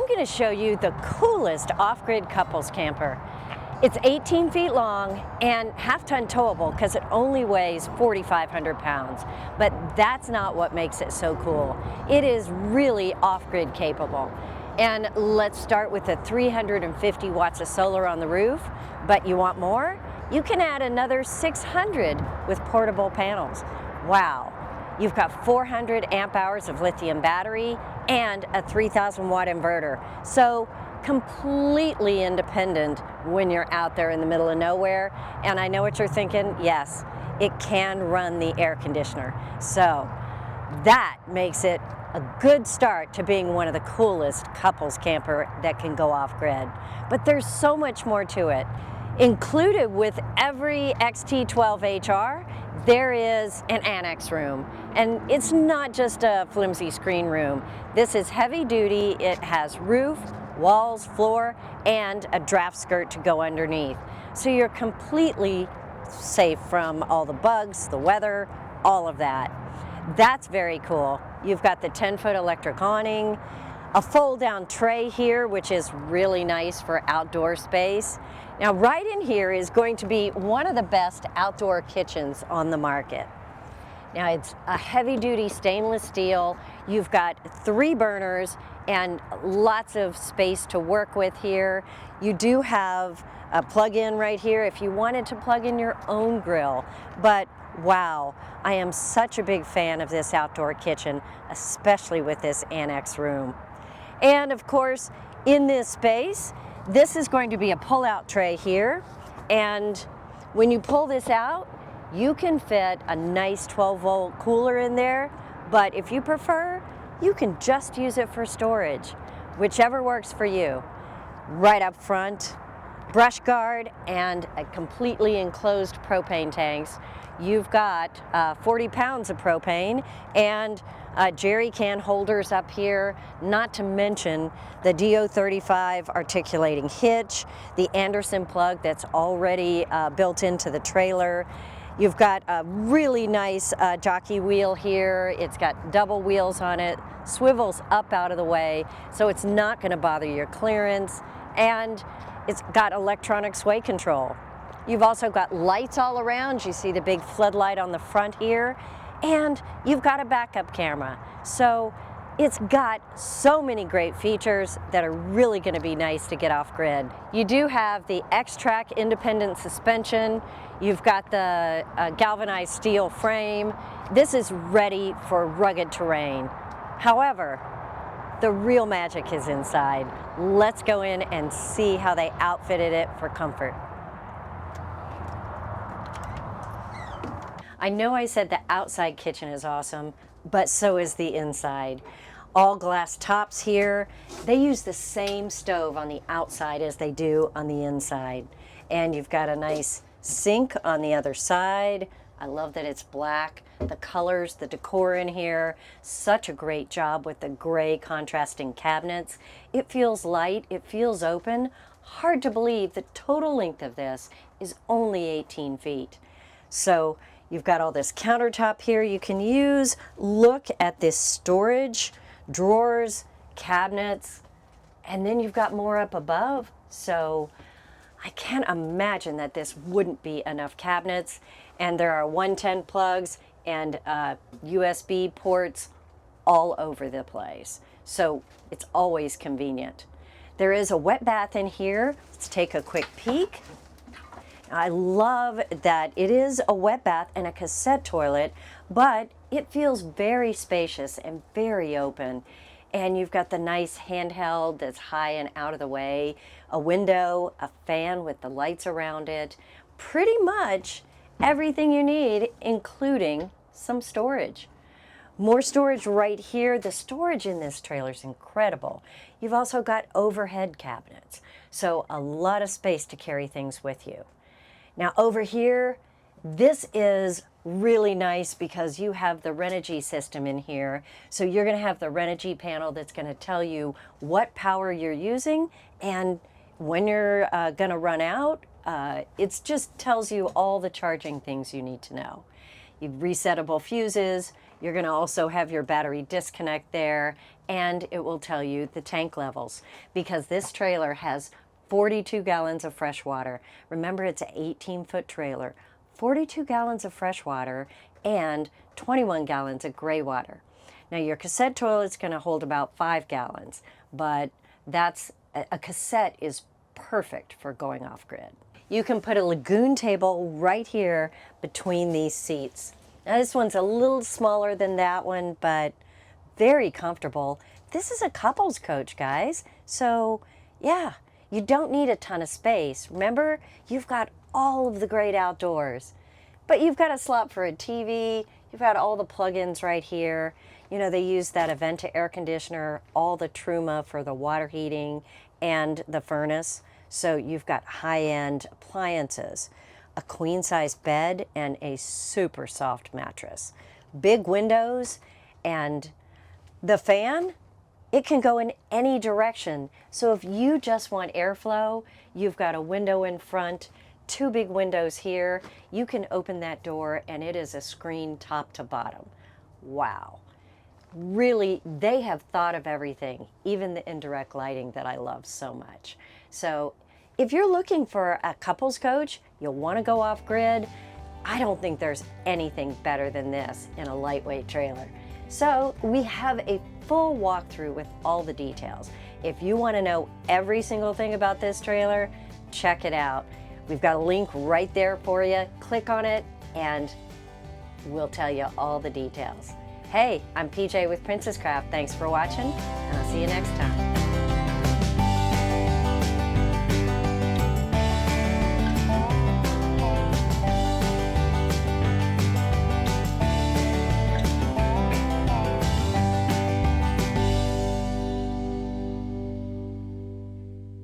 I'm going to show you the coolest off-grid couples camper. It's 18 feet long and half-ton towable because it only weighs 4,500 pounds. But that's not what makes it so cool. It is really off-grid capable. And let's start with the 350 watts of solar on the roof. But you want more? You can add another 600 with portable panels. Wow. You've got 400 amp hours of lithium battery and a 3,000 watt inverter. So completely independent when you're out there in the middle of nowhere. And I know what you're thinking, yes, it can run the air conditioner. So that makes it a good start to being one of the coolest couples camper that can go off grid. But there's so much more to it. Included with every XT12HR, there is an annex room. And it's not just a flimsy screen room. This is heavy duty. It has roof, walls, floor, and a draft skirt to go underneath. So you're completely safe from all the bugs, the weather, all of that. That's very cool. You've got the 10-foot electric awning, a fold-down tray here, which is really nice for outdoor space. Now, right in here is going to be one of the best outdoor kitchens on the market. Now, it's a heavy-duty stainless steel. You've got 3 burners and lots of space to work with here. You do have a plug-in right here if you wanted to plug in your own grill. But wow, I am such a big fan of this outdoor kitchen, especially with this annex room. And of course, in this space, this is going to be a pull-out tray here. And when you pull this out, you can fit a nice 12-volt cooler in there. But if you prefer, you can just use it for storage, whichever works for you. Right up front, brush guard and a completely enclosed propane tanks. You've got 40 pounds of propane and jerry can holders up here, not to mention the DO35 articulating hitch, the Anderson plug that's already built into the trailer. You've got a really nice jockey wheel here. It's got double wheels on it, swivels up out of the way, so it's not going to bother your clearance, and it's got electronic sway control. You've also got lights all around. You see the big floodlight on the front here, and you've got a backup camera. So it's got so many great features that are really going to be nice to get off grid. You do have the X-Track independent suspension. You've got the galvanized steel frame. This is ready for rugged terrain. However, the real magic is inside. Let's go in and see how they outfitted it for comfort. I know I said the outside kitchen is awesome, but so is the inside. All glass tops here. They use the same stove on the outside as they do on the inside. And you've got a nice sink on the other side. I love that it's black. The colors, the decor in here, such a great job with the gray contrasting cabinets. It feels light, it feels open. Hard to believe the total length of this is only 18 feet. So you've got all this countertop here you can use. Look at this storage, drawers, cabinets, and then you've got more up above. So I can't imagine that this wouldn't be enough cabinets. And there are 110 plugs and USB ports all over the place. So it's always convenient. There is a wet bath in here. Let's take a quick peek. I love that it is a wet bath and a cassette toilet, but it feels very spacious and very open. And you've got the nice handheld that's high and out of the way, a window, a fan with the lights around it, pretty much everything you need, including some storage. More storage right here. The storage in this trailer is incredible. You've also got overhead cabinets, so a lot of space to carry things with you. Now over here, this is really nice because you have the Renogy system in here. So you're going to have the Renogy panel that's going to tell you what power you're using, and when you're going to run out, it just tells you all the charging things you need to know. You've resettable fuses, You're going to also have your battery disconnect there, and it will tell you the tank levels, because this trailer has 42 gallons of fresh water. Remember, it's an 18-foot trailer, 42 gallons of fresh water and 21 gallons of gray water. Now, your cassette toilet's going to hold about 5 gallons, but a cassette is perfect for going off-grid. You can put a lagoon table right here between these seats. Now, this one's a little smaller than that one, but very comfortable. This is a couples coach, guys. So, yeah, you don't need a ton of space. Remember, you've got all of the great outdoors, but you've got a slot for a TV. You've got all the plug-ins right here. You know, they use that Aventa air conditioner, all the Truma for the water heating, and the furnace. So you've got high-end appliances, a queen-size bed, and a super soft mattress. Big windows, and the fan, it can go in any direction. So if you just want airflow, you've got a window in front, 2 big windows here. You can open that door, and it is a screen top to bottom. Wow. Really, they have thought of everything, even the indirect lighting that I love so much. So if you're looking for a couples coach, you'll want to go off grid, I don't think there's anything better than this in a lightweight trailer. So we have a full walkthrough with all the details. If you want to know every single thing about this trailer, check it out. We've got a link right there for you. Click on it and we'll tell you all the details. Hey, I'm PJ with Princess Craft. Thanks for watching, and I'll see you next time.